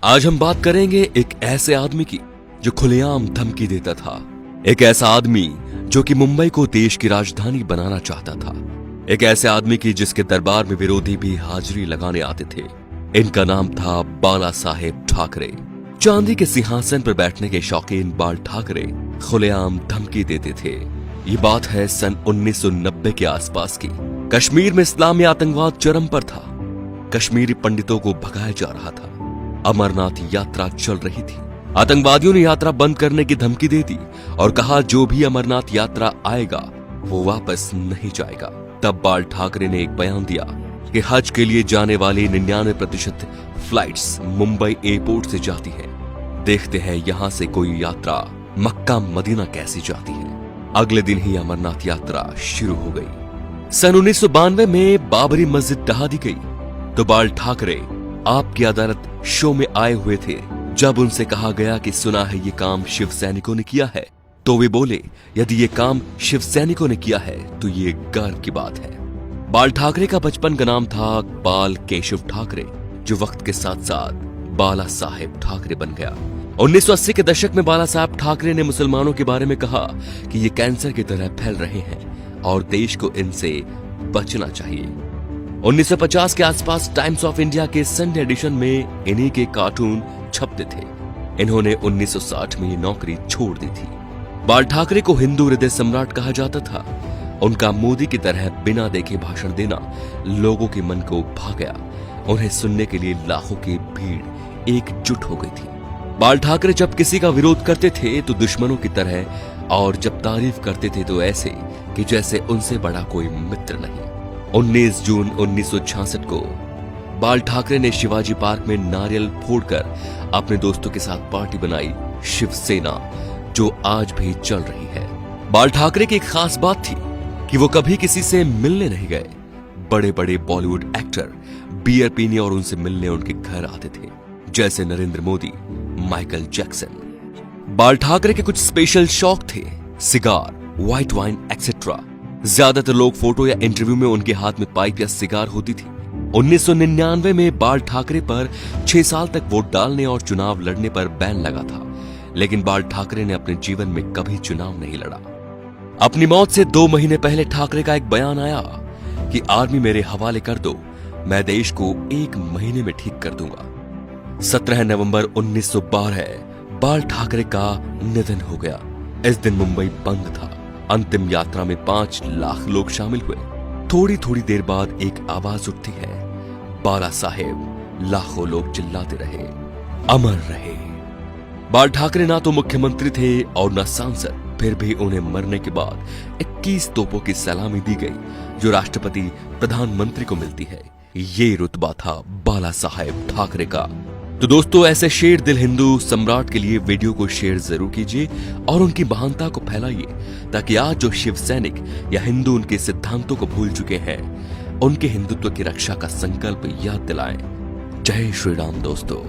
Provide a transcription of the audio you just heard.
आज हम बात करेंगे एक ऐसे आदमी की जो खुलेआम धमकी देता था। एक ऐसा आदमी जो कि मुंबई को देश की राजधानी बनाना चाहता था। एक ऐसे आदमी की जिसके दरबार में विरोधी भी हाजिरी लगाने आते थे। इनका नाम था बाला साहेब ठाकरे। चांदी के सिंहासन पर बैठने के शौकीन बाल ठाकरे खुलेआम धमकी देते थे। ये बात है सन 1990 के आसपास की। कश्मीर में इस्लामी आतंकवाद चरम पर था। कश्मीरी पंडितों को भगाया जा रहा था। अमरनाथ यात्रा चल रही थी। आतंकवादियों ने यात्रा बंद करने की धमकी दे दी और कहा जो भी अमरनाथ यात्रा आएगा वो वापस नहीं जाएगा। तब बाल ठाकरे ने एक बयान दिया कि हज के लिए जाने वाली 99% फ्लाइट्स मुंबई एयरपोर्ट से जाती है। देखते हैं यहां से कोई यात्रा मक्का मदीना कैसी जाती है। अगले दिन ही अमरनाथ यात्रा शुरू हो गई। सन 1992 में बाबरी मस्जिद ढहा दी गई तो बाल ठाकरे आपकी अदालत शो में आए हुए थे। जब उनसे कहा गया कि सुना है ये काम शिव सैनिकों ने किया है, तो वे बोले यदि ये काम शिव सैनिकों ने किया है तो ये गर्व की बात है। बाल ठाकरे का बचपन का नाम था बाल केशव ठाकरे, जो वक्त के साथ साथ बाला साहेब ठाकरे बन गया। 1980 के दशक में बाला साहेब ठाकरे ने मुसलमानों के बारे में कहा कि ये कैंसर की तरह फैल रहे हैं और देश को इनसे बचना चाहिए। 1950 के आसपास टाइम्स ऑफ इंडिया के संडे एडिशन में इन्हीं के कार्टून छपते थे। इन्होंने 1960 में ये नौकरी छोड़ दी थी। बाल ठाकरे को हिंदू हृदय सम्राट कहा जाता था। उनका मोदी की तरह बिना देखे भाषण देना लोगों के मन को भा गया। उन्हें सुनने के लिए लाखों की भीड़ एकजुट हो गई थी। बाल ठाकरे जब किसी का विरोध करते थे तो दुश्मनों की तरह, और जब तारीफ करते थे तो ऐसे कि जैसे उनसे बड़ा कोई मित्र नहीं। 19 जून 1966 को बाल ठाकरे ने शिवाजी पार्क में नारियल फोड़कर अपने दोस्तों के साथ पार्टी बनाई, शिवसेना, जो आज भी चल रही है। बाल ठाकरे की एक खास बात थी कि वो कभी किसी से मिलने नहीं गए। बड़े बड़े बॉलीवुड एक्टर बियर पीने और उनसे मिलने उनके घर आते थे, जैसे नरेंद्र मोदी, माइकल जैक्सन। बाल ठाकरे के कुछ स्पेशल शौक थे, सिगार, व्हाइट वाइन एक्सेट्रा। ज्यादातर लोग फोटो या इंटरव्यू में उनके हाथ में पाइप या सिगार होती थी। 1999 में बाल ठाकरे पर 6 साल तक वोट डालने और चुनाव लड़ने पर बैन लगा था, लेकिन बाल ठाकरे ने अपने जीवन में कभी चुनाव नहीं लड़ा। अपनी मौत से 2 महीने पहले ठाकरे का एक बयान आया कि आर्मी मेरे हवाले कर दो, मैं देश को 1 महीने में ठीक कर दूंगा। 17 नवंबर 1912 बाल ठाकरे का निधन हो गया। इस दिन मुंबई बंद था। अंतिम यात्रा में 5 लाख लोग शामिल हुए। थोड़ी थोड़ी देर बाद एक आवाज उठती है, बाला साहेब। लाखों लोग चिल्लाते रहे, अमर रहे। बाल ठाकरे ना तो मुख्यमंत्री थे और न सांसद, फिर भी उन्हें मरने के बाद 21 तोपों की सलामी दी गई, जो राष्ट्रपति प्रधानमंत्री को मिलती है। ये रुतबा था बाला साहेब ठाकरे का। तो दोस्तों, ऐसे शेर दिल हिंदू सम्राट के लिए वीडियो को शेयर जरूर कीजिए और उनकी महानता को फैलाइए, ताकि आज जो शिव सैनिक या हिंदू उनके सिद्धांतों को भूल चुके हैं, उनके हिंदुत्व की रक्षा का संकल्प याद दिलाएं। जय श्री राम दोस्तों।